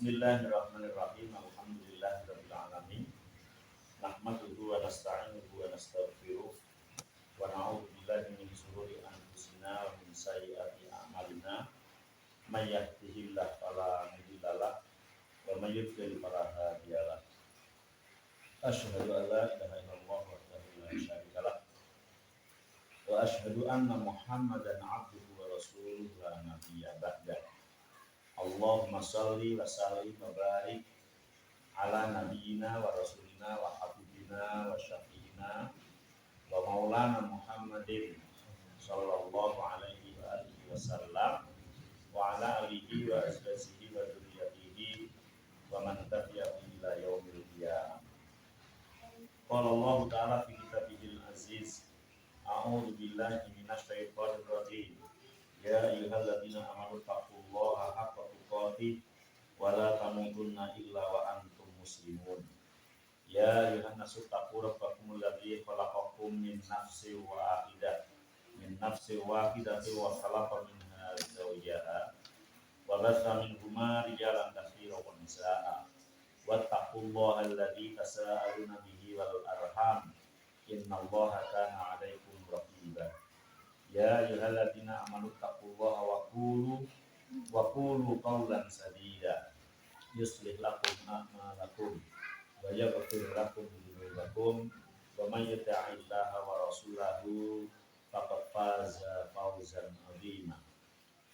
Bismillahirrahmanirrahim. Alhamdulillahirabbil alamin. Nahmaduhu wa nasta'inuhu wa nastaghfiruh wa na'udzu billahi min shururi anfusina wa min sayyiati a'malina. May yahdihillahu fala mudilla lahu wa may yudlil fala hadiya lahu. Asyhadu an la ilaha illallah wahdahu la syarika lahu wa asyhadu anna Muhammadan 'abduhu wa rasuluhu la nabiyya ba'dahu. Allahumma sholli wa sallim wa barik ala nabiyyina wa rasulina wa habibina wa syafiina wa maulana Muhammadin sallallahu alaihi wa alihi wasallam wa ala alihi wa azwajihi wa dzurriyyatihi wa man tabi'ahum ila yaumil qiyamah. Qala Allah ta'ala fi kitabihil aziz, a'udzu billahi minasy syaithanir rajim. Ya ayyuhalladzina amanu taqullaha haqqa tuqatih wa la tamutunna illa wa antum muslimun. Ya ayyuhan nasu taqu rabbakumul ladzi khalaqakum min nafsin wahidatin wa khalaqa minha zawjaha wa batha minhuma rijalan katsiran wa nisaa'a. Wattaqullaha alladzi tasaaluna bihi wal arham innallaha kana 'alaikum raqiba. Ya ayyuhalladzina amanu taqullaha wa qulu qawlan sadida yuslih lakum a'malakum wa yaghfir lakum dhunubakum wa may yuti'illaha wa rasulahu faqad faza fawzan 'azima.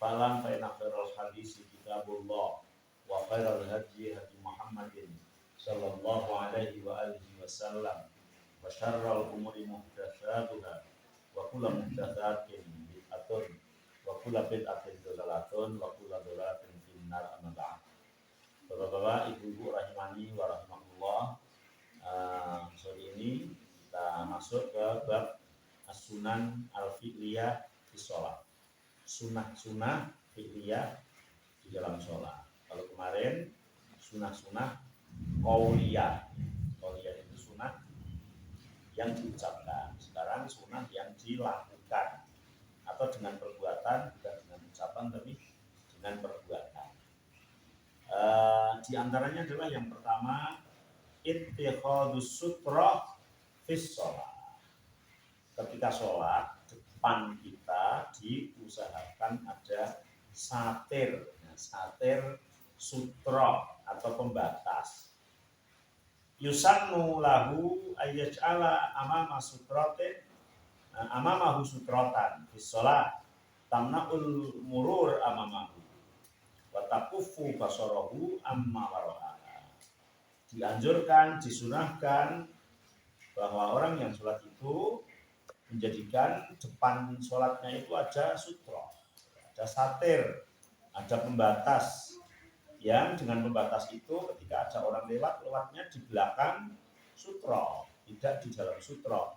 Falam fa inna khairal hadisi kitabullah wa khairal hadyi hadyi Muhammadin sallallahu alaihi wa alihi wasallam wa syarrul umuri muhdatsatuha wa kullu muhdatsatin bid'atun wa kullu bid'atin dhalalatun wa kullu dhalalatin finnar, amma ba'd. Bapak-bapak, ibu-ibu rahimani wa rahimakumullah. Sore ini kita masuk ke bab as-sunan al-fi'liyah di sholat. Sunnah-sunnah fi'liyah di dalam sholat. Kalau kemarin sunnah-sunnah qauliyah. Qauliyah itu sunnah yang diucapkan. Sekarang sunnah yang dilakukan, atau dengan perbuatan, bukan dengan ucapan tapi dengan perbuatan. Di antaranya adalah yang pertama, ittikhadus sutrah fis shalah. Ketika sholat, depan kita diusahakan ada satir, satir sutra atau pembatas. Yusannu lahu ayyaj'ala amamahu sutratan fis shalah tamna'ul murur amamahu wa taquffu basarahu amma wara'a. Dianjurkan, disunahkan bahwa orang yang sholat itu menjadikan depan sholatnya itu ada sutra, ada satir, ada pembatas, yang dengan pembatas itu ketika ada orang lewatnya di belakang sutra, tidak di dalam sutra.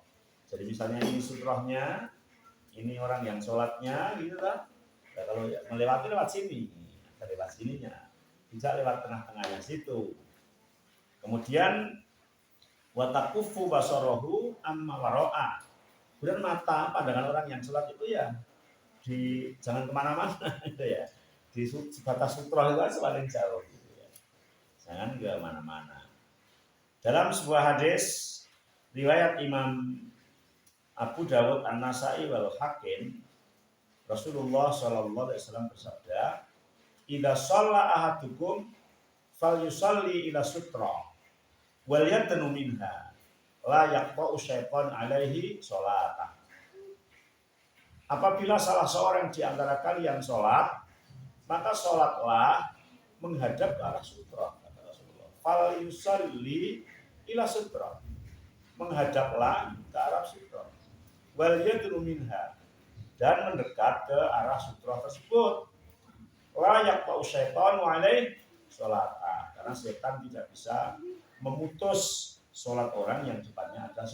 Jadi misalnya ini sutrohnya, ini orang yang sholatnya gitu lah. Ya, kalau melewati lewat sini, lewat sininya, tidak lewat tengah-tengahnya situ. Kemudian watakufu basarahu amma wara'a. Kemudian mata pandangan orang yang sholat itu ya jangan kemana-mana gitu ya. Di batas sutra itu paling jauh gitu ya. Jangan ke mana-mana. Dalam sebuah hadis riwayat Imam Abu Dawud An-Nasa'i wal Hakim, Rasulullah sallallahu alaihi wasallam bersabda, "Idza shalla ahadukum falyusalli ila sutra wal yadnu minha la yaqta'u syaitan alaihi sholatah." Apabila salah seorang di antara kalian sholat, maka sholatlah menghadap ke arah sutra, kata Rasulullah. Fal yusalli ila sutra, menghadaplah ke arah sutra. Wal yadnu minha, dan mendekat ke arah sutra tersebut. La yaqta'u syaitanu alaihi sholatah, karena setan tidak bisa memutus sholat orang yang depannya ada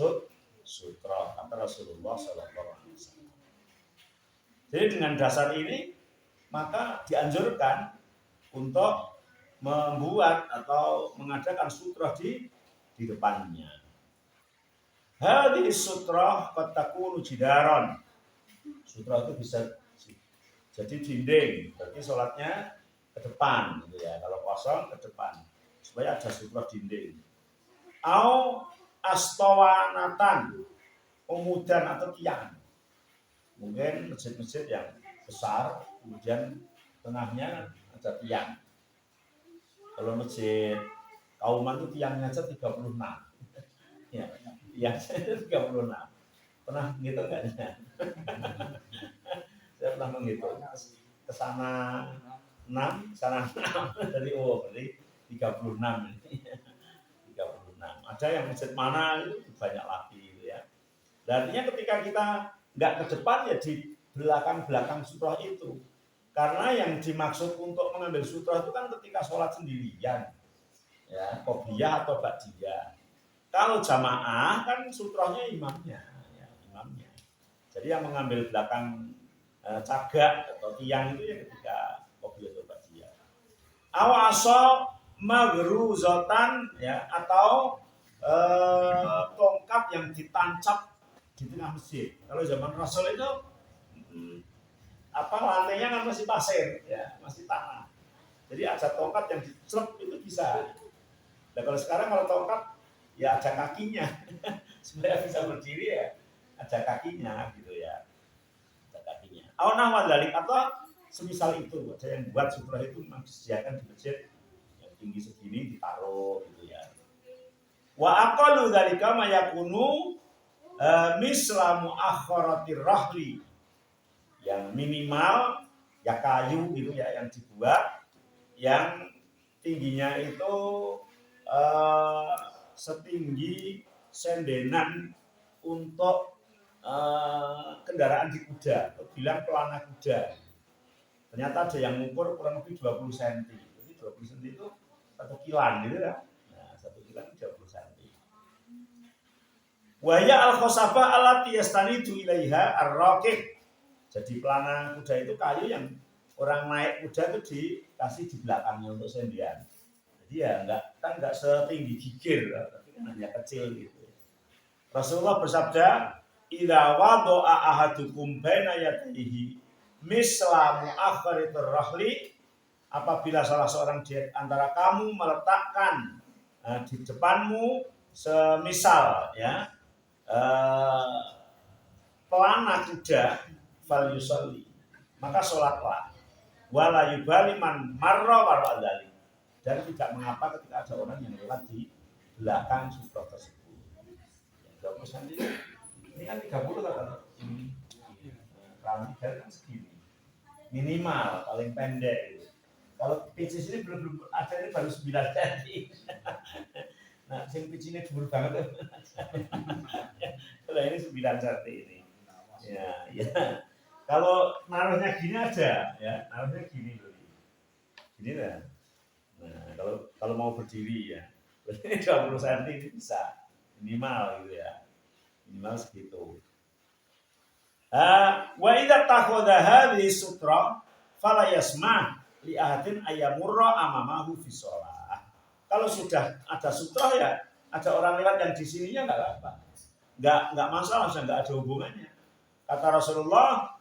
sutra, kata Rasulullah SAW. Jadi dengan dasar ini maka dianjurkan untuk membuat atau mengadakan sutra di depannya. Hadhihi sutra qad takunu jidaron. Sutra itu bisa jadi dinding, berarti sholatnya ke depan gitu ya. Kalau kosong ke depan supaya ada sutra dinding. Au astawanatan, pemudan atau tiang. Mungkin masjid-masjid yang besar, kemudian tengahnya ada tiang. Kalau masjid Kauman itu tiangnya aja 36. Ya, tiangnya 36. Pernah gitu nggak? Saya pernah menghitung. Ke sana 6, sana 6. Dari berarti 36 ini. 36. Ada yang masjid mana itu banyak lagi gitu ya. Dan artinya ketika kita nggak ke depan ya di belakang-belakang sutra itu. Karena yang dimaksud untuk mengambil sutra itu kan ketika sholat sendirian. Ya, qobliyah atau ba'diyah. Kalau jamaah kan sutranya imamnya, ya, imamnya. Jadi yang mengambil belakang cagak atau tiang itu ya ketika qobliyah atau ba'diyah. Awaso magruzotan ya atau tongkat yang ditancap di tengah masjid. Kalau zaman Rasul itu lantainya kan masih pasir ya, masih tanah. Jadi ada tongkat yang dicelep itu bisa. Nah kalau sekarang kalau tongkat ya ada kakinya supaya bisa berdiri ya ada kakinya gitu ya, ada kakinya. Awnah wadalik atau semisal itu ada yang buat sutra itu memang disediakan di masjid yang tinggi segini ditaruh gitu ya. Wa aqallu dzalika ma yakunu mislamu akhiratir rahli, yang minimal ya kayu gitu ya yang dibuat yang tingginya itu setinggi sendenan untuk kendaraan di kuda, bilang pelana kuda. Ternyata ada yang mengukur kurang lebih 20 cm. Jadi 20 cm itu 1 kilan gitu ya. Nah, 1 kilan 30 cm. Wahya al-khosabah allati yastanidu ilaiha ar-raqib. Jadi pelana kuda itu kayu yang orang naik kuda itu dikasih di belakangnya untuk sendian. Jadi ya enggak setinggi gigir, tapi kan hanya kecil gitu. Rasulullah bersabda, "Idza wada'a ahadukum baina yadayhi misla mu'akhiratir rahli," apabila salah seorang di antara kamu meletakkan di depanmu semisal ya pelana kuda, fal yusalli, maka sholatlah. Wala yubali man marra wara dzalik, dan tidak mengapa ketika ada orang yang lewat di belakang sutra tersebut. Ya, 20 cm. Ini kan 30 kan? Kami kan segini. Minimal paling pendek gitu. Kalau pitches ini belum ada, ini baru 9 cm. Nah, sing pitch ini dhuwur banget. Kalau ini 9 cm ini. Ya. Kalau naruhnya gini aja, ya, naruhnya gini dulu. Gini lah. Nah, kalau mau berdiri ya, 20 cm ini bisa minimal gitu ya, minimal segitu. Wa idza takhadha hadhihi sutra fala yasma li ahadin ayamurra amamahu fi shalah. Kalau sudah ada sutra ya, ada orang lewat yang di sininya enggak apa-apa. Enggak masalah, enggak ada hubungannya. Kata Rasulullah,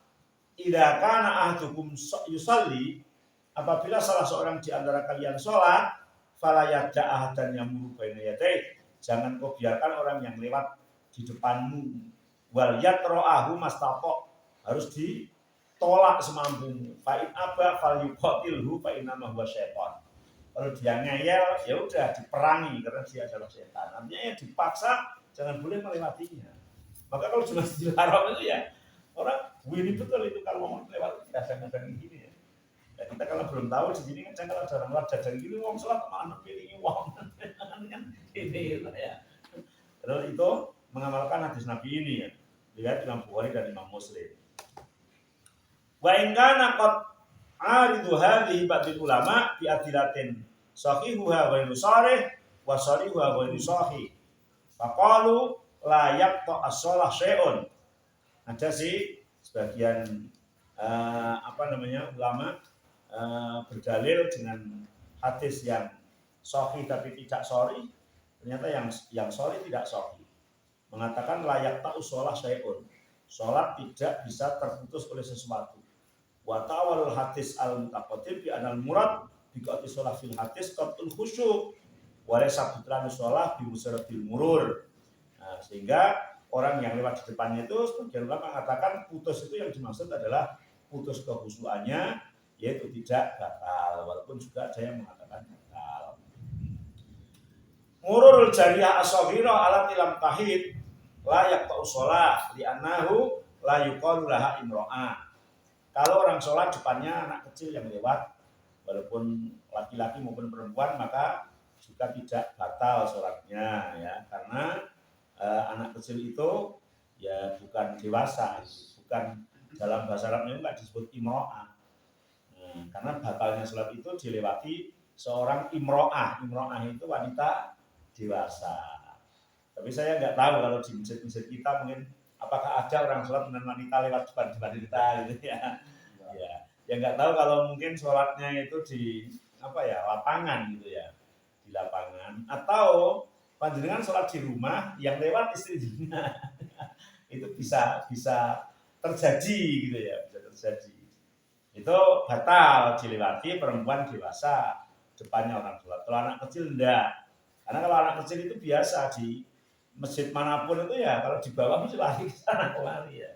idza kana ahadukum yusalli, apabila salah seorang di antara kalian sholat, fala yadda ahadan yamuru baina yadayhi, jangan kau biarkan orang yang lewat di depanmu, wal yatra'ahu mastaqa, harus ditolak semampumu. Fa in aba fal yuqatilhu fa inna ma huwa syaitan. Kalau dia ngeyel ya udah diperangi karena dia adalah setan. Artinya ya dipaksa jangan boleh melewatinya. Maka kalau cuma dilarang itu ya orang ini betul itu kalau mau lewat kadang-kadang gini ya. Ya kita kalau belum tahu di sini kan kalau ada orang lewat jajan gini wong salat mana pilih wong kan ini ya. Terus itu mengamalkan hadis Nabi ini ya. Lihat Imam Bukhari dan Imam Muslim. Wa in kana qad aridu hadhihi ba'd ulama bi adilatin sahihuha wa nusarih wa sarihuha wa nusahih. Faqalu la yaqta as-shalah syai'un. Ada sih sebagian ulama berdalil dengan hadis yang sahih tapi tidak sahih. Ternyata yang sahih tidak sahih. Mengatakan layak ta'u sholat syai'un. Sholat tidak bisa terputus oleh sesuatu. Wa ta'awalul hadis al-mutaqaddim bi anal murad biqati sholat fil hadis qatul khusyuk wa laysa butlan sholat bi musaratil murur. Nah, sehingga orang yang lewat di depannya itu sebagian ulama mengatakan putus itu yang dimaksud adalah putus kekhusyuannya, yaitu tidak batal, walaupun juga ada yang mengatakan batal. Mururul jariyah as-saghira ala tilam tahid la yaqta'u shalah li'annahu la yuqalu laha imro'ah. Kalau orang sholat depannya anak kecil yang lewat, walaupun laki-laki maupun perempuan, maka juga tidak batal sholatnya, ya, karena anak kecil itu ya bukan dewasa, bukan dalam bahasa Arabnya nggak disebut imro'ah. Karena batalnya sholat itu dilewati seorang imro'ah. Imro'ah itu wanita dewasa. Tapi saya nggak tahu kalau di masjid-masjid kita mungkin apakah ada orang sholat dengan wanita lewat depan kita gitu ya. Ya nggak tahu kalau mungkin sholatnya itu di lapangan gitu ya, di lapangan, atau panjenengan sholat di rumah yang lewat istrinya itu bisa terjadi gitu ya, bisa terjadi. Itu batal dilewati perempuan dewasa depannya orang sholat. Kalau anak kecil enggak. Karena kalau anak kecil itu biasa di masjid manapun itu ya kalau di bawah mesti lari ke sana kemari ya.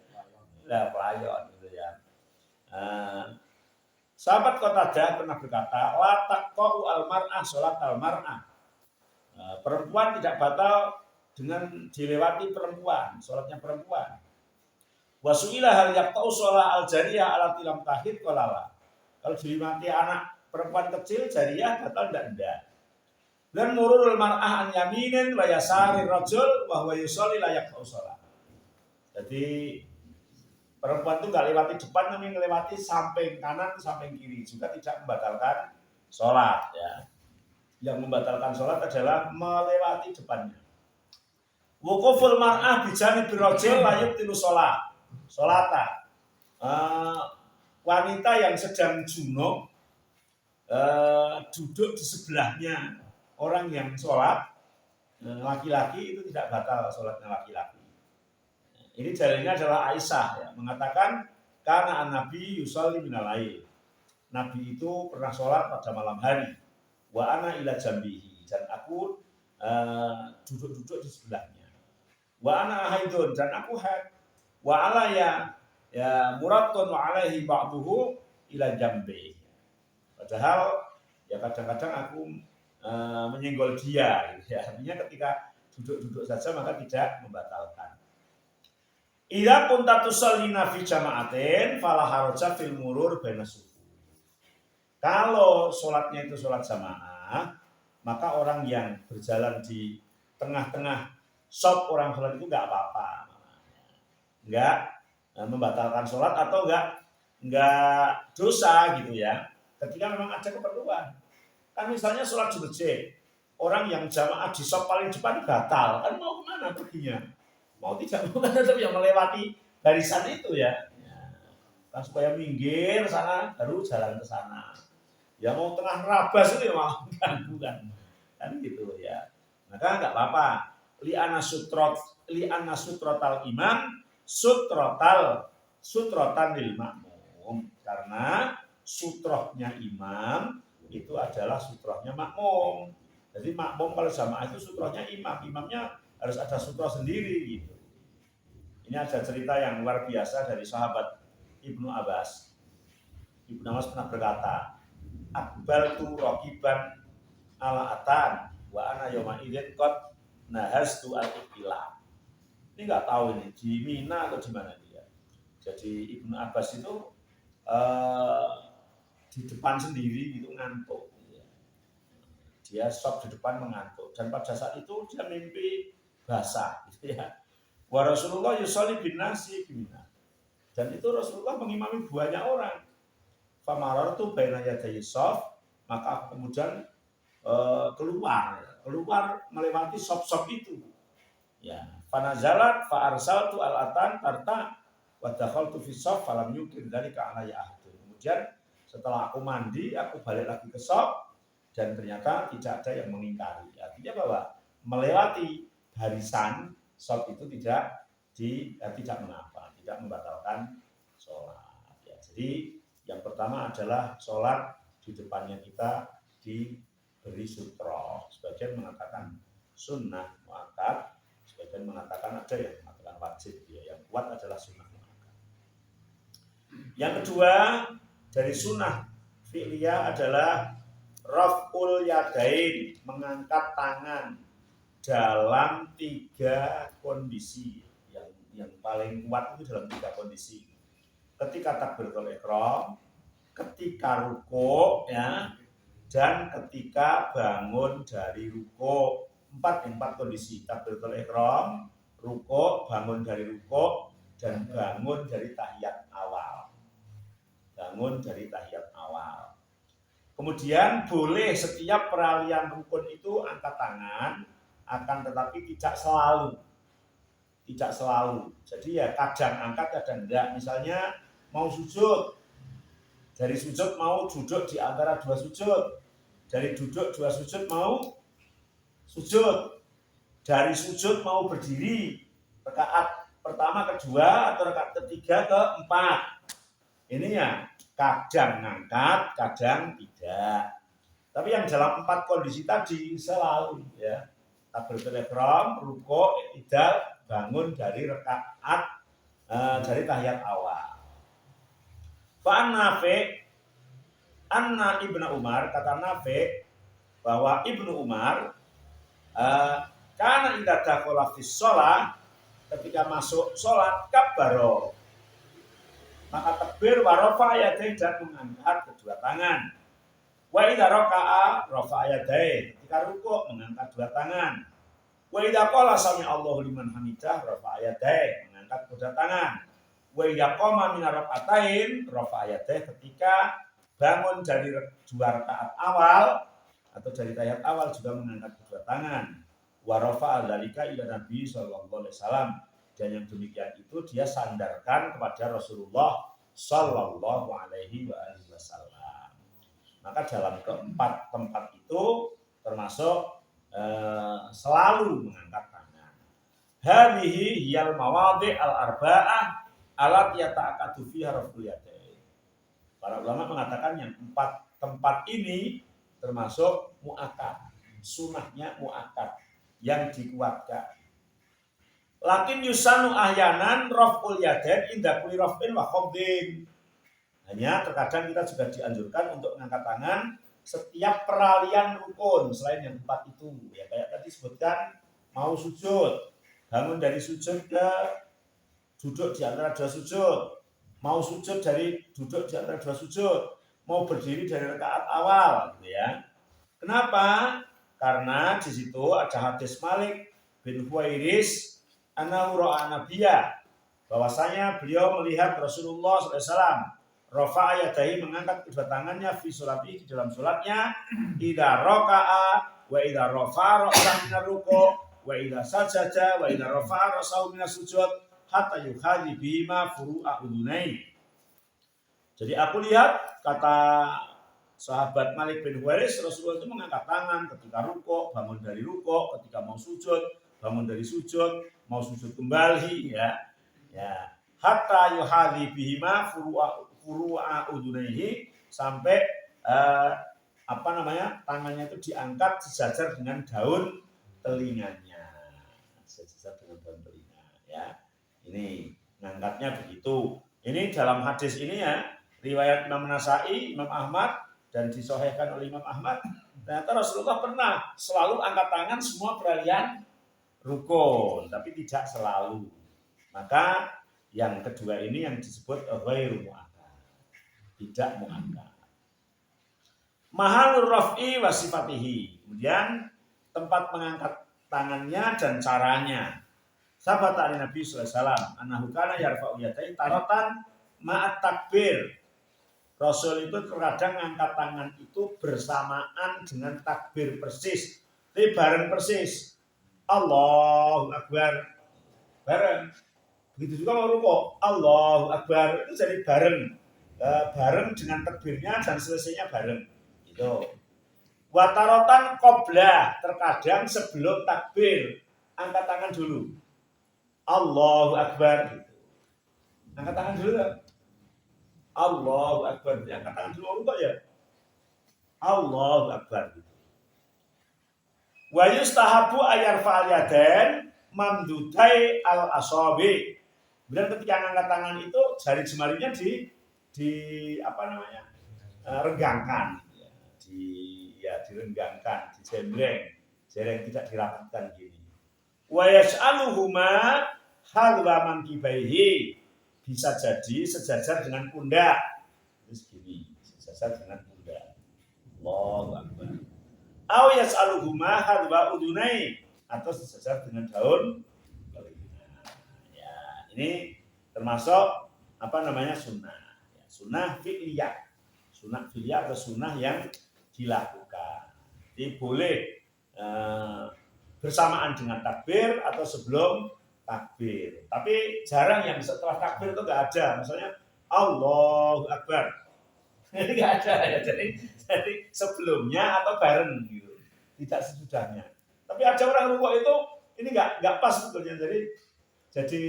Lah pelayon gitu ya. Sahabat Qatadah pernah berkata, la taqau al-mar'ah sholat al-mar'ah. Perempuan tidak batal dengan dilewati perempuan, sholatnya perempuan. Wasu'ilah hal yaqta'u sholat al-jariyah ala tilam tahid kolala. Kalau dilewati anak perempuan kecil jariyah batal enggak. Dan mururul mar'ah an yaminin wa yasari rajul wa huwa yusolli la yaqta'u sholat. Jadi perempuan itu nggak lewati depan, tapi melewati samping kanan, samping kiri, juga tidak membatalkan sholat. Ya. Yang membatalkan sholat adalah melewati depannya. Wukuful mar'ah bijani birojil layub tilu sholat. Sholata. Wanita yang sedang junub duduk di sebelahnya orang yang sholat, laki-laki itu tidak batal sholatnya laki-laki. Ini dalilnya adalah Aisyah ya, mengatakan karena Nabi yusolli minal lail. Nabi itu pernah sholat pada malam hari. Wa ana ila jambihi, dan aku duduk-duduk di sebelahnya. Wa ana haidun, dan aku haid. Wa alaya ya muratun wa alaihi ba'duhu ila jambi. Padahal ya kadang-kadang aku menyenggol dia gitu ya. Artinya ketika duduk-duduk saja maka tidak membatalkan. Idza kunta tusallina fi jama'atin fala haraja fil murur baina sufu. Kalau sholatnya itu sholat jamaah, maka orang yang berjalan di tengah-tengah shop orang sholat itu enggak apa-apa. Enggak membatalkan sholat atau enggak dosa gitu ya. Ketika memang ada keperluan. Kan misalnya sholat di masjid, orang yang jamaah di shop paling depan batal, kan mau kemana perginya? Mau tidak mau kan tetap yang melewati barisan itu ya. Kan supaya minggir sana baru jalan ke sana. Ya mau tengah nerabas itu ya malah ganggu kan gitu ya. Maka enggak apa-apa. Li'anna sutrotal imam sutrotan lil makmum, karena sutrohnya imam itu adalah sutrohnya makmum. Jadi makmum kalau jamaah itu sutrohnya imam, imamnya harus ada sutroh sendiri gitu. Ini ada cerita yang luar biasa dari sahabat Ibnu Abbas. Ibnu Abbas pernah berkata, akbal tu rokiban ala atan wa ana yoma idzin qad nahastu al-iqtilah. Ini nggak tahu ini di Mina atau di mana dia. Jadi Ibnu Abbas itu di depan sendiri gitu ngantuk. Dia stop di depan mengantuk, dan pada saat itu dia mimpi basah gitu ya. Wa Rasulullah yusolli bin nasi bina. Dan itu Rasulullah mengimami banyak orang. Famarartu baina yaday shaf, maka aku kemudian keluar melewati shop-shop itu. Ya, fanazalat fa arsaltu al-atan tarta wa dakhaltu fi shaf falam yukir dzalika alayya ahad. Kemudian setelah aku mandi, aku balik lagi ke shop dan ternyata tidak ada yang mengingkari. Artinya bahwa melewati barisan shop itu tidak mengapa, tidak membatalkan sholat. Ya, jadi yang pertama adalah sholat di depannya kita diberi sutra. Sebagian mengatakan sunnah muakkad, sebagian mengatakan ada yang mengatakan wajib. Ya, yang kuat adalah sunnah muakkad. Yang kedua dari sunnah fi'liyah adalah raf'ul yadain, mengangkat tangan dalam 3 kondisi. Yang paling kuat itu dalam 3 kondisi. Ketika takbiratul ihram, ketika ruku, ya, dan ketika bangun dari ruku. 4 kondisi: takbiratul ihram, ruku, bangun dari ruku, dan bangun dari tahiyat awal. Bangun dari tahiyat awal. Kemudian boleh setiap peralihan rukun itu angkat tangan, akan tetapi tidak selalu. Tidak selalu. Jadi ya kadang angkat, kadang enggak. Misalnya mau sujud, dari sujud mau duduk di antara 2 sujud, dari duduk 2 sujud mau sujud, dari sujud mau berdiri, rakaat pertama, kedua, atau rakaat ketiga, keempat. Ini ya kadang ngangkat, kadang tidak. Tapi yang dalam 4 kondisi tadi selalu, ya, takbiratul ihram, ruku', i'tidal, bangun dari rakaat dari tahiyat awal. Fa'an Nafi' anna Ibnu Umar, kata Nafi' bahwa Ibnu Umar karena idza dakhala fis shalah, ketika masuk salat kabbaro, maka takbir wa rafa'a yadayhi, dan mengangkat kedua tangan. Wa idza raka'a rafa'a yadayhi, ketika rukuk mengangkat 2 tangan. Wa idza qala sami Allahu liman hamidah rafa'a yadayhi, mengangkat kedua tangan. Wa idza qama min raka'atain rafa'a yadayhi, ketika bangun dari 2 rakaat awal atau dari tahiyat awal juga mengangkat kedua tangan. Wa rafa'a dzalika ila Nabi sallallahu alaihi wasallam, dan yang demikian itu dia sandarkan kepada Rasulullah sallallahu alaihi wasallam. Maka dalam keempat tempat itu termasuk selalu mengangkat tangan. Hadhihi hiyal mawadhi' al-arba'ah alat yata'aqadu fiha raf'ul yadain. Para ulama mengatakan yang 4 tempat ini termasuk muakkad, sunnahnya muakkad yang dikuatkan. Lakin yusanu ahyanan raf'ul yadain inda kulli raf'in wa khafdin. Hanya terkadang kita juga dianjurkan untuk mengangkat tangan setiap peralihan rukun selain yang 4 itu. Ya kayak tadi sebutkan, mau sujud, bangun dari sujud ke duduk di antara 2 sujud, mau sujud dari duduk di antara 2 sujud, mau berdiri dari rakaat awal, gitu ya. Kenapa? Karena di situ ada hadis Malik bin Huwairis annahu ra'a nabiyya, bahwasanya beliau melihat Rasulullah SAW rafa'a yadayhi, mengangkat kedua tangannya fi sholati, di dalam sholatnya, idza raka'a wa idza rafa'a ra'sahu min ar-ruku' wa idza sajada wa idza rafa'a ra'sahu min as-sujud hatta yukhali bima furu'a udunai. Jadi aku lihat, kata sahabat Malik bin Huwairis, Rasulullah itu mengangkat tangan ketika ruku', bangun dari ruku', ketika mau sujud, bangun dari sujud, mau sujud kembali, ya. Hatta yuhadhi bihima furu'a udunaihi, sampai tangannya itu diangkat sejajar dengan daun telinganya. Sejajar dengan daun telinga, ya. Ini ngangkatnya begitu. Ini dalam hadis ini ya, riwayat Imam Nasai, Imam Ahmad, dan disahihkan oleh Imam Ahmad. Ternyata Rasulullah pernah selalu angkat tangan semua peralihan rukun, tapi tidak selalu. Maka yang kedua ini yang disebut ghairu muakkad, tidak muakkad. Mahalur raf'i wa sifatihi, kemudian tempat mengangkat tangannya dan caranya. Sahabat Nabi sallallahu alaihi wasallam annahu kana yarfa'u yadayhi taratan ma'at takbir. Rasul itu terkadang angkat tangan itu bersamaan dengan takbir persis, tapi bareng persis. Allahu Akbar, bareng. Begitu juga mau rukuk, Allahu Akbar, itu jadi bareng, bareng dengan takbirnya dan selesainya bareng. Itu. Watarotan qoblah, terkadang sebelum takbir angkat tangan dulu, Allahu Akbar. Angkat tangan dulu. Allahu Akbar, angkat tangan dulu rukuk ya. Allahu Akbar. Wa yustahabu ayar fa'aliyaden mamdudai al-asabi. Kemudian ketika angkat tangan itu jari jemarinya di apa namanya? Renggangkan. Direnggangkan, dijembreng. Jarang tidak dirapatkan gini. Wa yas'aluhuma halwa mankibaihi. Bisa jadi sejajar dengan pundak. Terus gini, sejajar dengan pundak. Allahu Akbar. Aw yas'aluhuma halwa udunai, atau sejajar dengan daun. Ya, ini termasuk apa namanya sunnah. Ya, sunnah fi'liyah. Sunnah fi'liyah atau sunnah yang dilakukan. Jadi boleh bersamaan dengan takbir atau sebelum takbir. Tapi jarang yang setelah takbir itu nggak ada. Misalnya Allahu Akbar. Ini nggak ada ya. Jadi sebelumnya atau bareng gitu. Tidak sesudahnya. Tapi ada orang rukuk itu ini nggak pas sebetulnya. Jadi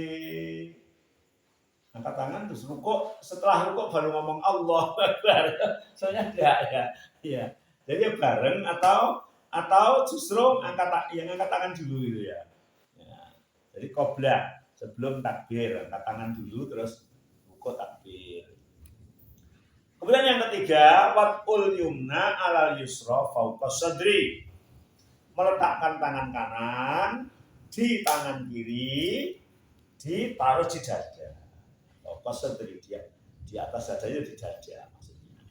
angkat tangan terus rukuk, setelah rukuk baru ngomong Allahu Akbar. Soalnya enggak ya. Iya. Jadi bareng atau justru angkat tangan dulu gitu ya. Jadi qoblah sebelum takbir, angkat tangan dulu terus rukuk takbir. Kemudian yang ketiga, watul yumna alal yusra fauqa sadri. Meletakkan tangan kanan di tangan kiri, ditaruh di dada. Fauqa sadri, dia di atas dadanya, di dada maksudnya.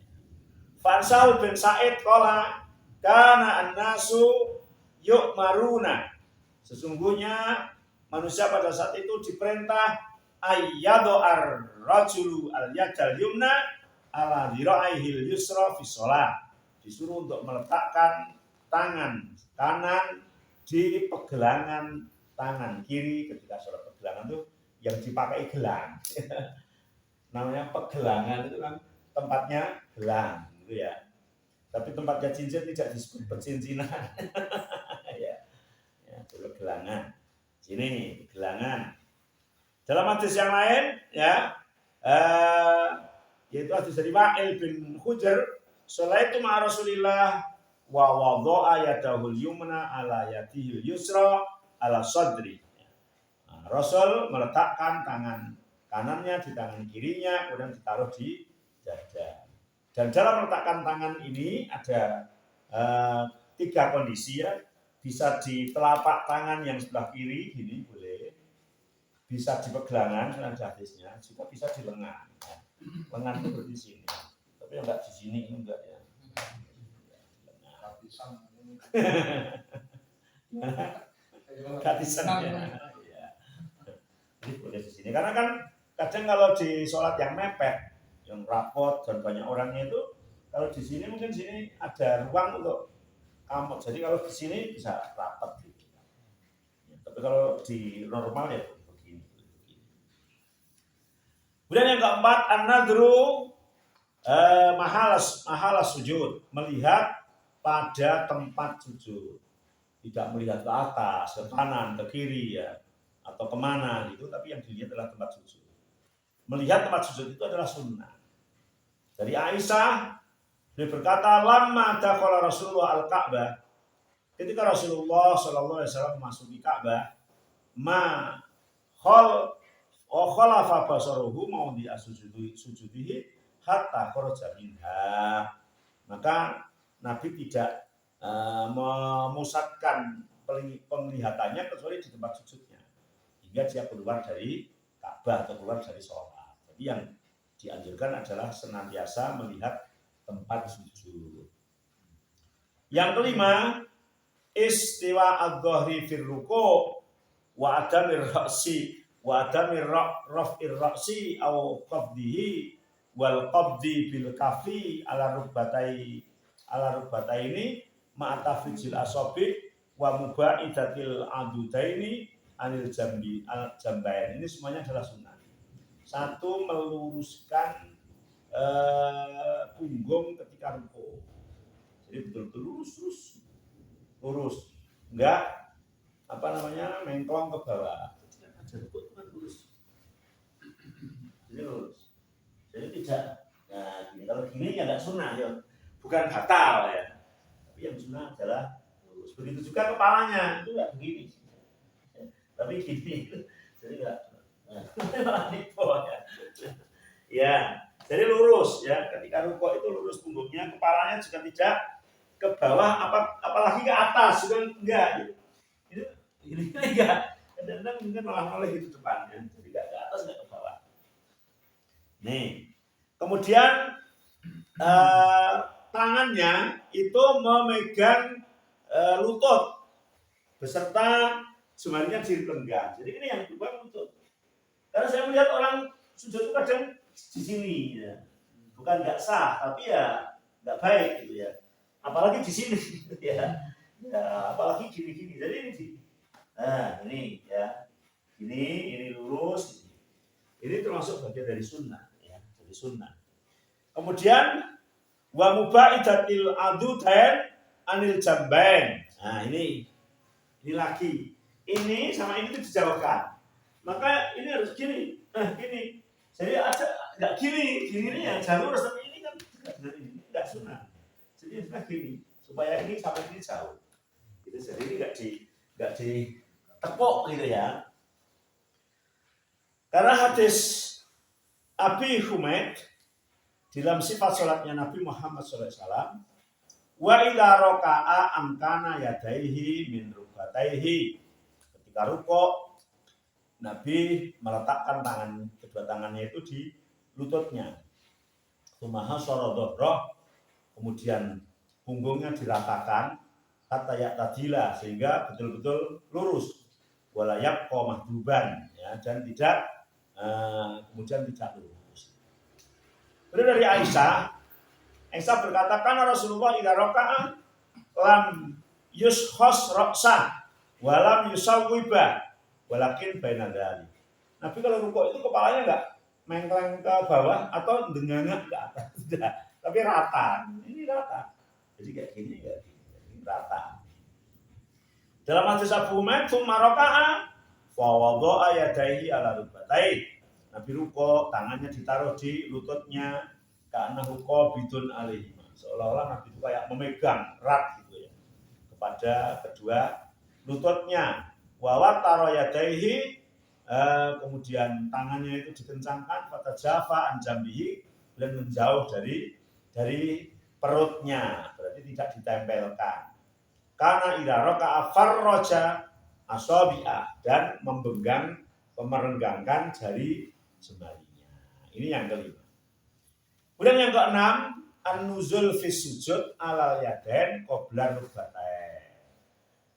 Fansal bin Sa'id qala kana an-nasu yu'maruna. Sesungguhnya manusia pada saat itu diperintah ayyadu ar-rajulu al-yadal yumna ala dhira'ihil yusra fi shalah. Disuruh untuk meletakkan tangan kanan di pegelangan tangan kiri ketika sholat. Pegelangan itu yang dipakai gelang. Namanya pegelangan itu kan tempatnya gelang gitu ya. Tapi tempatnya cincin tidak disebut percincinan. Ya, gelangan. Sini gelangan. Dalam hadis yang lain, ya, yaitu hadis dari Wa'il bin Hujr, sholaitu ma'a Rasulillah wa wadha'a yadahul yumna ala yadihil yusra ala sadri. Nah, Rasul meletakkan tangan kanannya di tangan kirinya, kemudian ditaruh di dada. Dan dalam meletakkan tangan ini ada 3 kondisi ya. Bisa di telapak tangan yang sebelah kiri, gini boleh. Bisa di pegelangan, ada hadisnya. Juga bisa di lengan. Ya. Lengan itu di sini. Tapi enggak di sini, enggak ya. Gratisan ya. Jadi boleh di sini. Karena kan kadang kalau di sholat yang mepet, yang rapot dan banyak orangnya itu, kalau di sini mungkin sini ada ruang untuk kamu. Jadi kalau di sini bisa rapat gitu. Ya, tapi kalau di normal ya begini. Kemudian yang keempat, an-nadru mahalas sujud, melihat pada tempat sujud. Tidak melihat ke atas, ke kanan, ke kiri ya, atau kemana gitu, tapi yang dilihat adalah tempat sujud. Melihat tempat sujud itu adalah sunnah. Dari Aisyah, dia berkata, lamma dakhala Rasulullah al-Ka'bah, ketika Rasulullah sallallahu alaihi wasallam memasuki Ka'bah, khalafa basaruhu mau sujudihi hatta kharaja minha. Maka Nabi tidak memusatkan penglihatannya kecuali di tempat sujudnya, hingga dia keluar dari Ka'bah atau keluar dari sholat. Jadi yang dianjurkan adalah senantiasa melihat tempat sujud. Yang kelima, istiwa ad-dhahri fir ruku' wa adamir ra'si wa adamir raf'ir ra'si aw qabdihi wal qabdi bil kafi ala rukbataini ma'atafijil asabi wa mubaidatil adudaini anil jambain. Ini semuanya adalah sunnah. Satu, meluruskan punggung ketika ruku. Jadi betul-betul lurus. Enggak mengklong ke bawah. Jadi ruku itu kan lurus. Jadi lurus. Jadi tidak. Nah, kalau gini ya enggak sunnah ya. bukan batal ya. Tapi yang sunnah adalah lurus. Begitu juga kepalanya itu nggak begini, tapi gini. Jadi nggak malah nipu ya. Ya, jadi lurus ya. Ketika rukuk itu lurus punggungnya, kepalanya juga tidak ke bawah, apalagi ke atas juga enggak. Ini enggak. Kadang-kadang mungkin malah noleh itu depannya, jadi enggak ke atas enggak ke bawah. Nih, kemudian tangannya itu memegang lutut beserta jemarinya direnggang. Jadi ini yang dua lutut. Karena saya melihat orang sujud itu kadang di sini, ya. Bukan nggak sah, tapi ya nggak baik gitu ya. Apalagi di sini, ya. Apalagi gini-gini. Jadi ini ya, ini lurus. Ini termasuk bagian dari sunnah, ya, dari sunnah. Kemudian wa mubaidatil adudain anil jambain. Nah ini lagi. Ini sama ini itu dijauhkan. Maka ini harus gini. Gini. Jadi ada enggak gini ini yang jalur tapi ini kan enggak sunnah. Jadi sudah gini supaya ini sampai ini jauh. Itu jadi ini enggak ditepuk gitu ya. Karena hadis Abi Humaid dalam sifat sholatnya Nabi Muhammad SAW, wa idza raka'a amkana yadaihi min rukbataihi. Ketika rukuk, Nabi meletakkan kedua tangannya itu di lututnya. Tumaha sorodohroh, kemudian punggungnya diratakan, kata tadila sehingga betul-betul lurus. Walayab mahduban, ya, dan tidak kemudian tidak lurus. Kemudian dari Aisyah berkata kan Rasulullah idza raka'a lam yushkhas ra'sa walam yusawwiba walakin baina dzalik. Nabi kalau rukuk itu kepalanya enggak mengkleng ke bawah atau dengangak ke atas, tidak, tapi rata. Ini rata. Jadi kayak gini enggak gini, ini rata. Dalam hadis Abu Umayyah tsumma raka'a fa wada'a yadayhi ala rukbatayhi. Nabi rukuk, tangannya ditaruh di lututnya, karena rukuk bidun alaihi. Seolah-olah Nabi itu kayak memegang erat gitu ya kepada kedua lututnya. Wa watara yadayhi, kemudian tangannya itu dikencangkan, pada jafa anjambihi, dan menjauh dari perutnya, berarti tidak ditempelkan. Karena idza raka'a farraja asabi'a, dan merenggangkan jari jemarinya. Ini yang kelima. Kemudian yang keenam, an-nuzul fi sujud alal yadain qabla rukbatain.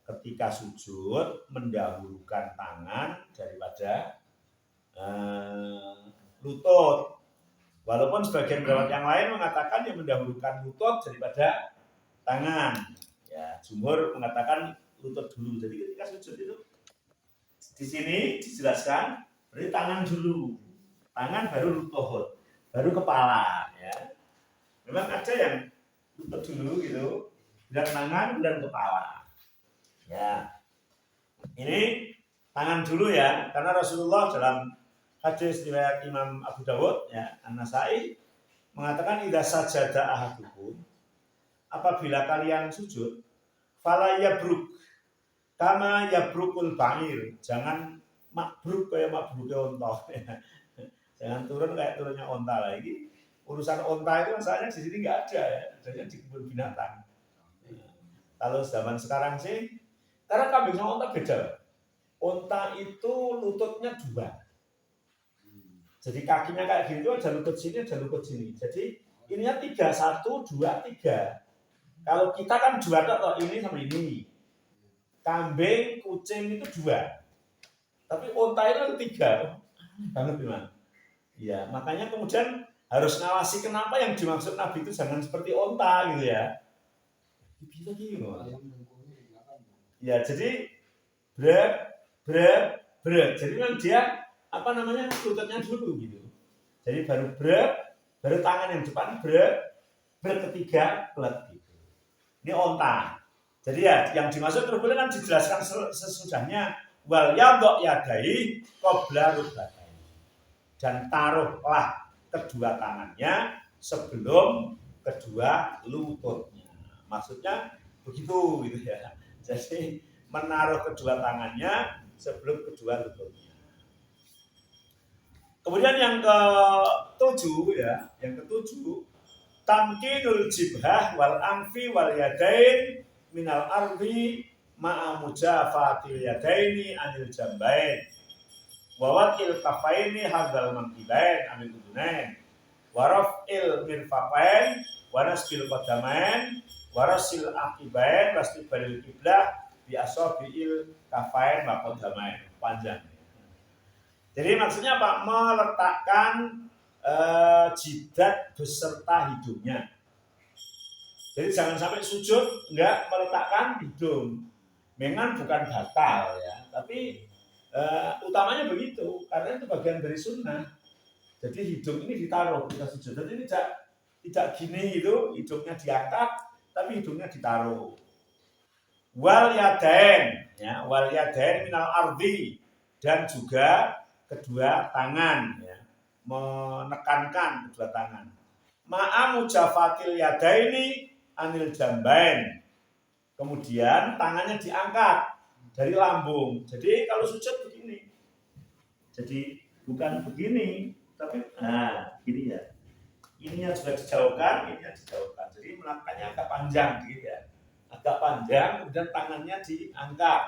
Ketika sujud mendahulukan tangan daripada lutut. Walaupun sebagian pendapat yang lain mengatakan yang mendahulukan lutut daripada tangan. Ya, jumhur mengatakan lutut dulu. Jadi ketika sujud itu di sini dijelaskan berarti tangan dulu. Tangan baru lutut, baru kepala ya. Memang ada yang lutut dulu gitu, dan tangan dan kepala. Ya. Ini tangan dulu ya, karena Rasulullah dalam hadis riwayat Imam Abu Dawud ya, An-Nasai mengatakan idza sajada ahadukum, apabila kalian sujud, fala yabruk kama yabrukul ba'ir, jangan mabruk kayak mabruknya onta. Jangan turun kayak turunnya onta lagi. Urusan onta itu masalahnya di sini nggak ada ya, adanya di kebun binatang. Kalau zaman sekarang sih, karena kambing sama onta beda. Onta itu lututnya dua. Jadi kakinya kayak gitu, ada lutut sini, ada lutut sini. Jadi ininya 3, 1, 2, 3. Kalau kita kan 2 atau ini sama ini. Kambing, kucing itu 2. Tapi onta itu 3. Banget gimana? Ya, makanya kemudian harus ngawasi kenapa yang dimaksud Nabi itu jangan seperti onta gitu ya. Bisa gitu. Ya, jadi brek. Jadi kan dia lututnya dulu gitu. Jadi baru tangan yang depan brek ketiga pelat gitu. Ini onta. Jadi ya yang dimaksud terus kan dijelaskan sesudahnya wal yadok yadai qabla rukbatain. Dan taruhlah kedua tangannya sebelum kedua lututnya. Maksudnya begitu gitu ya. Jadi menaruh kedua tangannya sebelum kedua lututnya. Kemudian yang ketujuh ya, yang ketujuh tamkinul jibhah wal anfi wal yadain minal ardi ma'a mujafatil yadaini anil jambain wa wakil kafaini hadzal mankibain anil udunain wa raf'il mirfaqain wa nasbil qadamain wa rasil aqibain wastiqbalil qiblah bi asabiil kafain wa qadamain. Panjang. Jadi maksudnya apa? Meletakkan jidat beserta hidungnya. Jadi jangan sampai sujud enggak meletakkan hidung. Memang bukan batal ya, tapi utamanya begitu karena itu bagian dari sunnah. Jadi hidung ini ditaruh kita sujud. Jadi tidak gini itu hidungnya diangkat, tapi hidungnya ditaruh. Wal yadain, ya, wal yadain minal ardi, dan juga kedua tangan, ya, menekankan kedua tangan. Ma'a mujafatil yadaini anil jambain. Kemudian tangannya diangkat dari lambung. Jadi kalau sujud begini. Jadi bukan begini, tapi gini ya. Ininya juga dijauhkan, ininya dijauhkan. Jadi melangkahnya agak panjang gitu ya. Agak panjang, kemudian tangannya diangkat.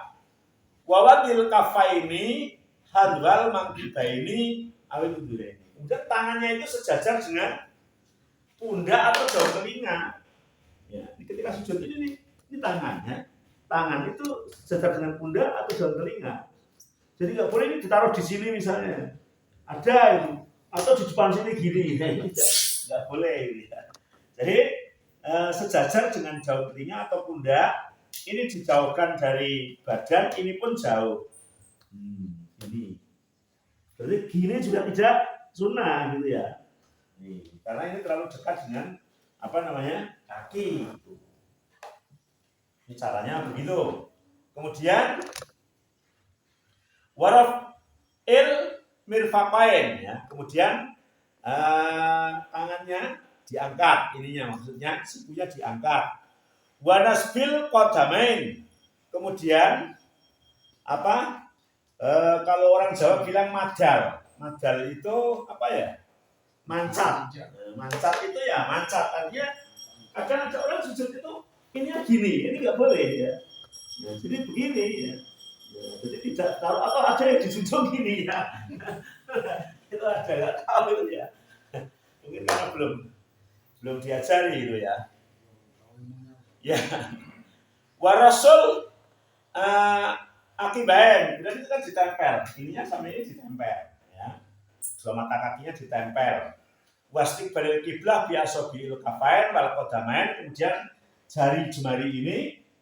Wawadil kafaini hadwal mangkibaini awil uduraini. Kemudian tangannya itu sejajar dengan pundak atau daun telinga. Ya, ketika sujud ini tangannya, tangan itu sejajar dengan pundak atau daun telinga. Jadi nggak boleh ini ditaruh di sini misalnya. Ada itu, atau di depan sini gini. Nggak boleh. Ya. Jadi sejajar dengan daun telinga atau pundak, ini dijauhkan dari badan, ini pun jauh. Ini. Jadi gini juga tidak sunnah gitu ya. Nih, karena ini terlalu dekat dengan kaki. Ini caranya begitu. Kemudian waraf il mirfaqain, ya. Kemudian tangannya diangkat, ininya maksudnya sikunya diangkat. Wanasbil qadamain. Kemudian kalau orang Jawa bilang madal. Madal itu apa ya? Mancat. Mancat itu ya mancat. Artinya kadang ada orang sujud itu ini gini, ini nggak boleh ya. Jadi begini ya. Jadi tidak taruh atau ada yang disujud gini ya. Itu ada nggak tahu itu ya. Mungkin karena belum diajari itu ya. Ya. Warasul akibain, dan itu kan ditempel. Ininya sama ini ditempel, ya. Dua mata kakinya ditempel. Wastiqbalil qiblah biasa bil kafain wal qadamain. Kemudian jari jemari ini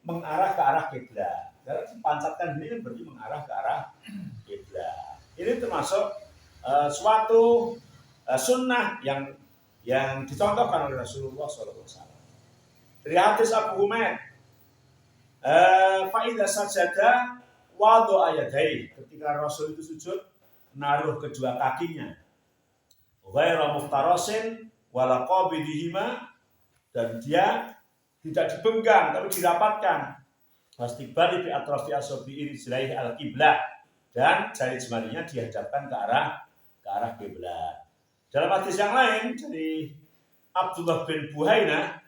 mengarah ke arah kiblat. Karena dipancatkan ini berarti mengarah ke arah kiblat. Ini termasuk suatu sunnah yang dicontohkan oleh Rasulullah SAW. Dari hadis Abu Humaid, faidah sajada wadu ayadai. Ketika Rasul itu sujud, naruh kedua kakinya. Ghairu muftarasin wala qabidihima, dan dia tidak dibenggang tapi dirapatkan. Wastibali bi atrafi asabi'i rijlaihi al-qiblah, dan jari jemarinya dihadapkan ke arah kiblat. Dalam hadis yang lain dari Abdullah bin Buhainah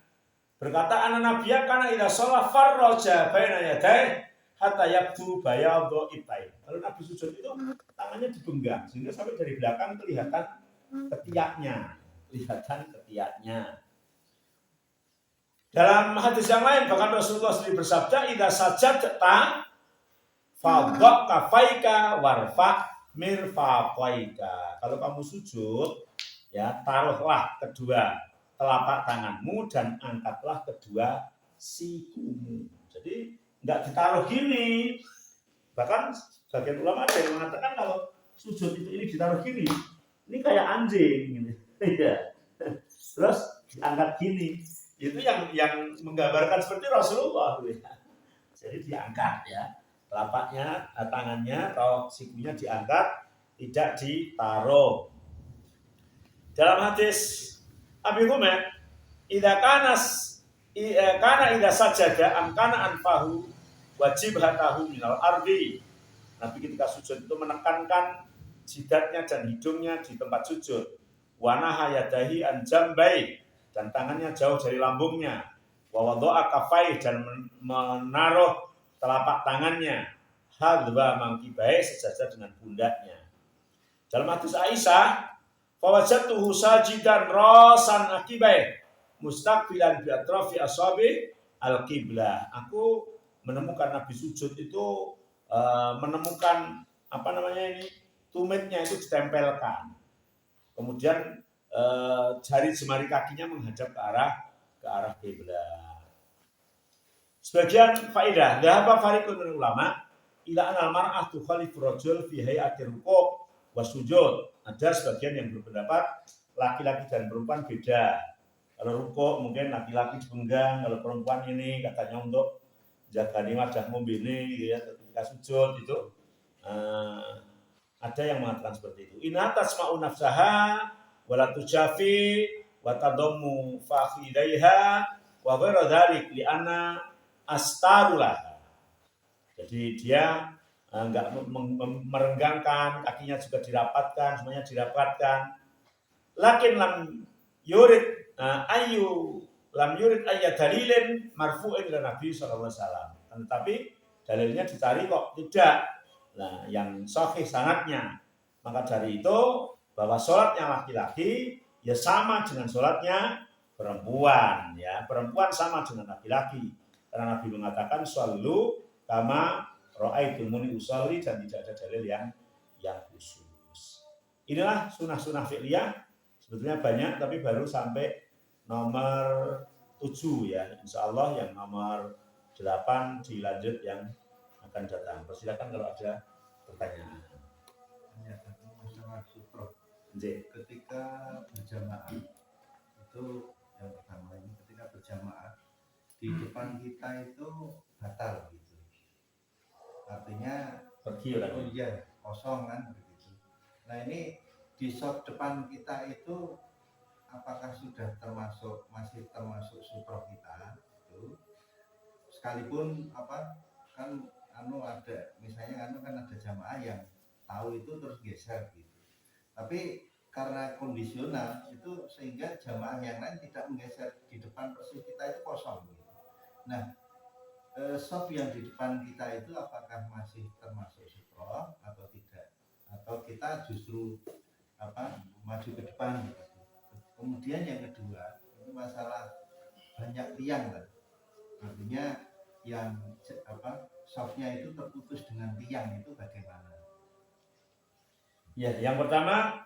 berkata, anak Nabiya kana idza shalla farraja baina yadayhi hatta yabdu bayadhu ibtai. Kalau Nabi sujud itu tangannya dibenggang sehingga sampai dari belakang kelihatan ketiaknya. Dalam hadis yang lain bahkan Rasulullah sendiri bersabda, idza sajadta fadha kafaika warfa mirfaqaika. Kalau kamu sujud, ya taruhlah kedua telapak tanganmu dan angkatlah kedua sikumu. Jadi enggak ditaruh gini. Bahkan sebagian ulama ada yang mengatakan kalau sujud itu ini ditaruh gini, ini kayak anjing gitu. Ya. Terus diangkat gini. Itu yang menggambarkan seperti Rasulullah gitu ya. Jadi diangkat ya. Telapaknya, tangannya atau sikunya diangkat, tidak ditaruh. Dalam hadis Abi Humaid, Karena idza sajada amkana anfahu wajib hatahu minal ardi. Nabi ketika sujud itu menekankan jidatnya dan hidungnya di tempat sujud. Wanaha yadahi an jambai, dan tangannya jauh dari lambungnya. Wa wada'a kafai, dan menaruh telapak tangannya hadwa mangkibai, sejajar dengan pundaknya. Dalam hadis Aisyah, fawajadtuhu sajidan rasan akibai mustaqbilan bi atrafi asabi al-qiblah. Aku menemukan Nabi sujud itu menemukan tumitnya itu ditempelkan. Kemudian jari jemari kakinya menghadap ke arah kiblat. Sebagian faedah, dhahaba fariqun min ulama ila anal mar'ah tukhalifu rajul fi hay'ati ruku' wasujud. Ada sebagian yang berpendapat laki-laki dan perempuan beda. Kalau rukuk mungkin laki-laki dipenggang, kalau perempuan ini katanya untuk jaga wajahmu bini, ya, ketika sujud itu ada yang mengatakan seperti itu. Inna tasma'u nafsaha wala tujafi wa tadammu fakhidaiha wa ghairu dzalik li anna astarulah. Jadi dia enggak merenggangkan, kakinya juga dirapatkan, semuanya dirapatkan. Lakin lam yurid ayat dalilin marfu'in ila Nabi sallallahu alaihi wasallam. Tetapi dalilnya dicari kok tidak. Nah, yang sahih sanadnya. Maka dari itu bahwa sholatnya laki-laki ya sama dengan sholatnya perempuan, ya. Perempuan sama dengan laki-laki. Karena Nabi mengatakan shallu kama ra'aitumuni usolli, dan tidak ada dalil yang khusus. Inilah sunah-sunah fi'liyah. Sebetulnya banyak, tapi baru sampai nomor 7 ya. Insya Allah yang nomor 8 dilanjut yang akan datang. Persilakan kalau ada pertanyaan. Ya, masalah sutroh. Ketika berjamaah itu yang pertama ini, ketika berjamaah di depan kita itu batal gitu. Artinya pergi lah. Oh iya, kosong kan begitu. Nah ini di shop depan kita itu apakah sudah masih termasuk sutroh kita itu, sekalipun kan ada misalnya kan ada jamaah yang tahu itu terus geser gitu, tapi karena kondisional itu sehingga jamaah yang lain tidak menggeser di depan persis kita itu kosong gitu. Nah shop yang di depan kita itu apakah masih termasuk sutroh atau tidak, atau kita justru maju ke depan gitu. Kemudian yang kedua ini masalah banyak tiang kan, artinya yang shopnya itu terputus dengan tiang, itu bagaimana? Ya, yang pertama,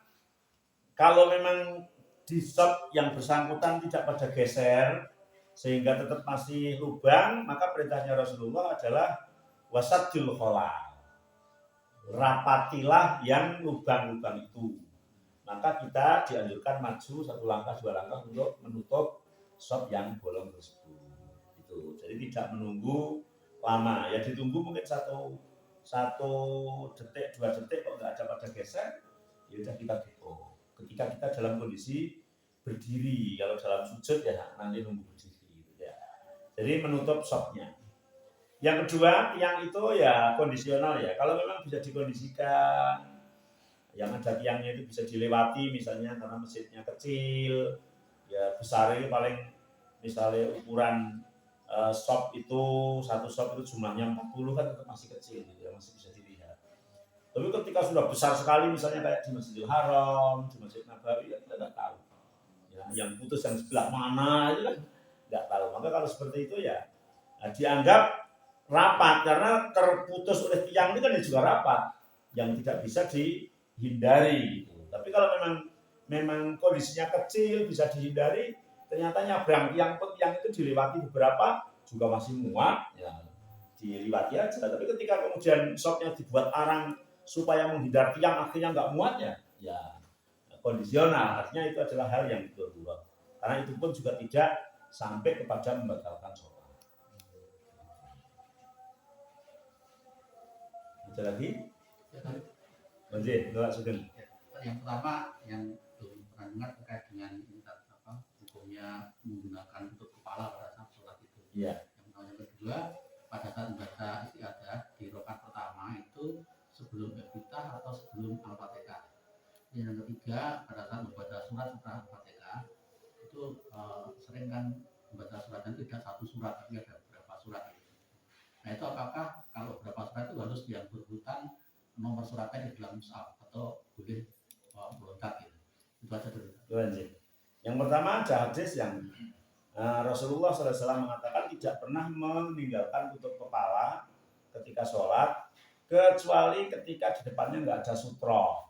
kalau memang di shop yang bersangkutan tidak pada geser sehingga tetap masih lubang, maka perintahnya Rasulullah adalah wasaddul khalal, rapatilah yang lubang-lubang itu. Maka kita dianjurkan maju 1 langkah 2 langkah untuk menutup shop yang bolong tersebut. Itu. Jadi tidak menunggu lama. Ya ditunggu mungkin 1 detik 2 detik, kok nggak ada pada geser, ya udah kita tutup. Ketika kita dalam kondisi berdiri, kalau dalam sujud ya nanti nunggu berdiri. Ya. Jadi menutup shopnya. Yang kedua, tiang itu ya kondisional ya. Kalau memang bisa dikondisikan, yang ada tiangnya itu bisa dilewati misalnya karena masjidnya kecil, ya besarnya paling misalnya ukuran shop itu, satu shop itu jumlahnya 40 kan tetap masih kecil gitu ya, masih bisa dilihat. Tapi ketika sudah besar sekali misalnya kayak di Masjidil Haram, di Masjid Nabawi, ya kita nggak tahu. Ya, yang putus yang sebelah mana itu kan nggak tahu. Maka kalau seperti itu ya dianggap rapat, karena terputus oleh tiang itu kan juga rapat yang tidak bisa dihindari gitu. Tapi kalau memang kondisinya kecil bisa dihindari, ternyata nyabrang tiang itu dilewati beberapa juga masih muat, ya dilewati aja. Tapi ketika kemudian shopnya dibuat arang supaya menghindar tiang akhirnya nggak muat ya kondisional, artinya itu adalah hal yang darurat. Karena itu pun juga tidak sampai kepada membatalkan sholat. Ada lagi? Yang pertama yang belum pernah dengar terkait dengan hukumnya hukumnya menggunakan tutup kepala pada saat sholat itu. Iya. Yang kedua, pada saat membaca istiadah di rakaat pertama itu sebelum iftitah atau sebelum al-fatihah. Yang ketiga, pada saat membaca surat setelah al-fatihah itu sering kan membaca suratnya tidak satu surat tapi ada beberapa surat. Nah itu apakah kalau beberapa surat itu harus yang berurutan nomor suratnya di dalam mushaf atau boleh meloncat gitu? Itu aja dulu. Yang pertama ada hadis yang Rasulullah SAW mengatakan tidak pernah meninggalkan tutup kepala ketika sholat kecuali ketika di depannya nggak ada sutra,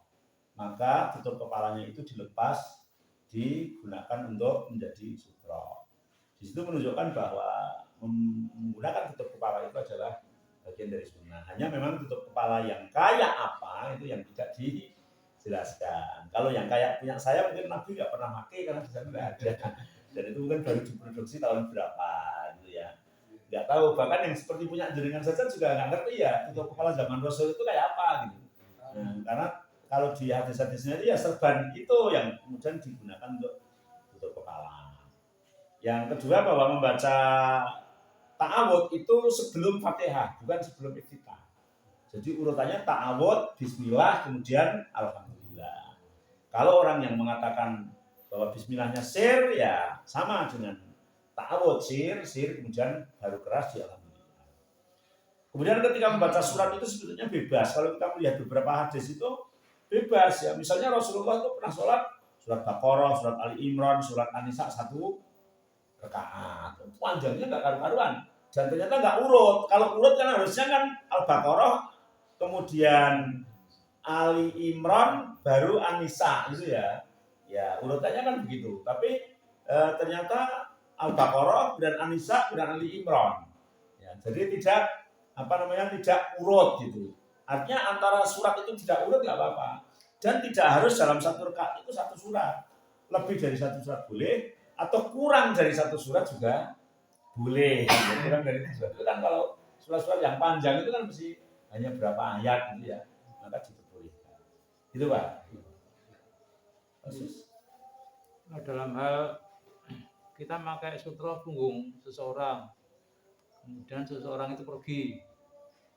maka tutup kepalanya itu dilepas digunakan untuk menjadi sutra. Di situ menunjukkan bahwa menggunakan tutup kepala itu adalah bagian dari sunnah. Hanya memang tutup kepala yang kayak apa itu yang tidak dijelaskan. Kalau yang kayak punya saya mungkin Nabi nggak pernah pakai karena di sana nggak ada. Dan itu mungkin baru diproduksi tahun berapa gitu ya. Nggak tahu, bahkan yang seperti punya jaringan saja juga nggak ngerti ya tutup kepala zaman Rasul itu kayak apa gitu. Nah, karena kalau di hadis-hadisnya itu ya serban itu yang kemudian digunakan untuk tutup kepala. Yang kedua bahwa membaca ta'awud itu sebelum Fatihah, bukan sebelum iftitah. Jadi urutannya ta'awud, bismillah, kemudian alhamdulillah. Kalau orang yang mengatakan bahwa bismillahnya sir, ya sama dengan ta'awud, sir, kemudian baru keras di alhamdulillah. Kemudian ketika membaca surat itu sebetulnya bebas. Kalau kita melihat beberapa hadis itu bebas ya. Misalnya Rasulullah itu pernah sholat surat Baqarah, surat Ali Imran, surat An-Nisa 1 rakaat. Panjangnya nggak karu-karuan. Dan ternyata nggak urut. Kalau urut kan harusnya kan Al-Baqarah, kemudian Ali Imran, baru An-Nisa itu ya. Ya urutannya kan begitu. Tapi ternyata Al-Baqarah dan An-Nisa dan Ali Imran. Ya, jadi tidak urut gitu. Artinya antara surat itu tidak urut nggak apa-apa. Dan tidak harus dalam satu rakaat itu satu surat. Lebih dari satu surat boleh, atau kurang dari satu surat juga boleh. Kurang dari satu surat itu kan kalau surat-surat yang panjang itu kan mesti hanya berapa ayat gitu ya. Maka diperbolehkan. Gitu Pak. Nah, dalam hal kita pakai sutra punggung seseorang, kemudian seseorang itu pergi,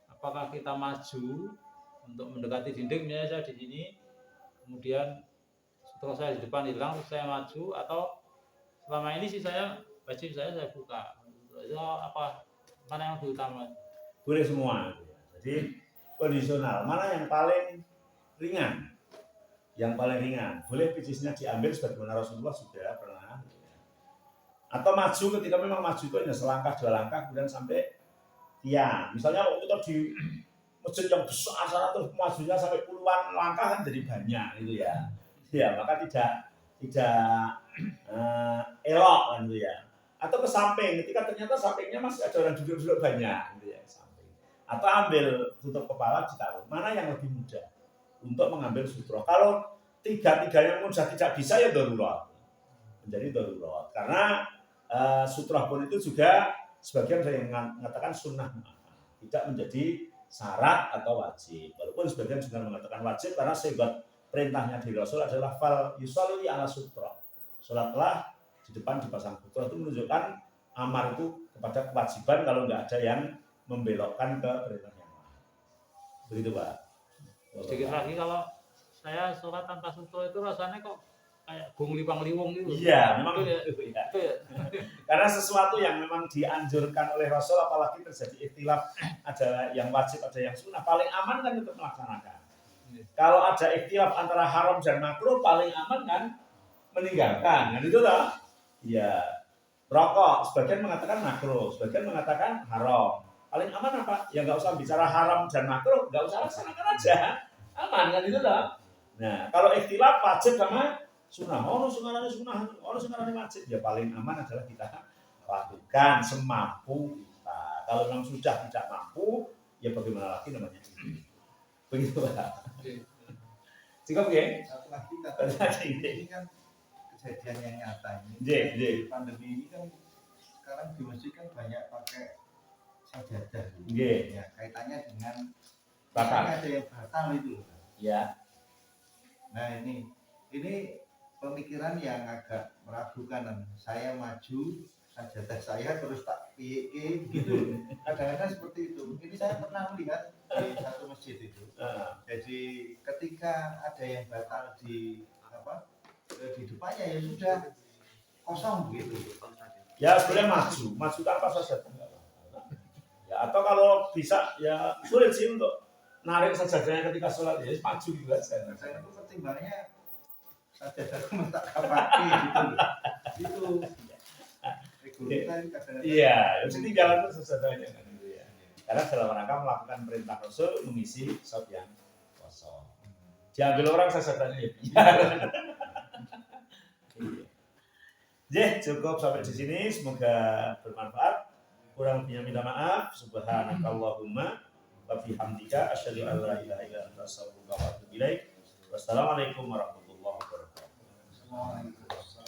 apakah kita maju untuk mendekati dinding, misalnya saya di sini, kemudian sutra saya di depan hilang, saya maju, atau selama ini sih baju saya buka, itu apa, mana yang lebih utama? Boleh semua. Jadi kondisional, mana yang paling ringan? Yang paling ringan, boleh picisnya diambil sebagaimana Rasulullah sudah pernah. Atau maju ketika memang maju itu hanya selangkah dua langkah kemudian sampai tiang. Misalnya waktu itu di masjid yang besar sana terus majunya sampai puluhan langkah kan jadi banyak gitu ya. Ya maka tidak elok kan gitu ya. Atau ke samping ketika ternyata sampingnya masih ada orang duduk banyak gitu ya samping. Atau ambil tutup kepala ditaruh. Mana yang lebih mudah untuk mengambil sutra? Kalau tiga-tiganya mudah tidak bisa ya darurat. Menjadi darurat. Karena sutra pun itu juga sebagian dari yang mengatakan sunnah, tidak menjadi syarat atau wajib. Walaupun sebagian juga mengatakan wajib karena sebab perintahnya di Rasul adalah fal yusolli ala sutra. Sholatlah di depan dipasang sutra, itu menunjukkan amar itu kepada kewajiban kalau nggak ada yang membelokkan ke perintah yang lain. Begitu Pak. Sedikit lagi, kalau saya sholat tanpa sutra itu rasanya kok kayak bung liwang-liwung gitu. Iya, memang itu ya. Karena sesuatu yang memang dianjurkan oleh Rasul, apalagi terjadi ikhtilaf, ada yang wajib, ada yang sunnah, paling aman kan untuk melaksanakan. Kalau ada ikhtilaf antara haram dan makruh, paling aman kan meninggalkan. Kan itu loh. Iya. Rokok, sebagian mengatakan makruh, sebagian mengatakan haram. Paling aman apa? Ya nggak usah bicara haram dan makruh, nggak usah laksanakan aja. Aman kan itu loh. Nah, kalau ikhtilaf wajib sama sunnah, sunahnya sunnah, sunahnya wajib, ya paling aman adalah kita lakukan semampu kita. Kalau memang sudah tidak mampu, ya bagaimana lagi namanya? Begitu Pak. Cukup ya? Satu lagi ini kan kejadian yang nyata ini. J. Pandemi ini kan sekarang di masjid kan banyak pakai sajadah. Ya, kaitannya dengan batal. Ada yang batal itu. Ya. Nah ini pemikiran yang agak meragukan. Saya maju sajadah saya terus tak piye gitu. Kadang-kadang seperti itu. Ini saya pernah melihat di satu masjid itu. Jadi ketika ada yang batal di depannya ya sudah kosong gitu. Ya boleh maju tanpa sajadah. Ya atau kalau bisa ya sulit sih untuk narik sajadahnya ketika sholat ya maju gitu aja. Saya itu pertimbangannya sajadah tak kapake gitu. Itu. Iya, jadi jalan itu sajadahnya kan gitu ya. Karena dalam rangka melakukan perintah Rasul mengisi shop yang kosong. Diambil orang sajadahnya ya. Cukup sampai di sini. Semoga bermanfaat. Kurang lebihnya minta maaf. Subhanakallahumma wa bihamdika asyhadu an la ilaha illa anta astaghfiruka wa atubu ilaik. Wassalamualaikum warahmatullahi wabarakatuh.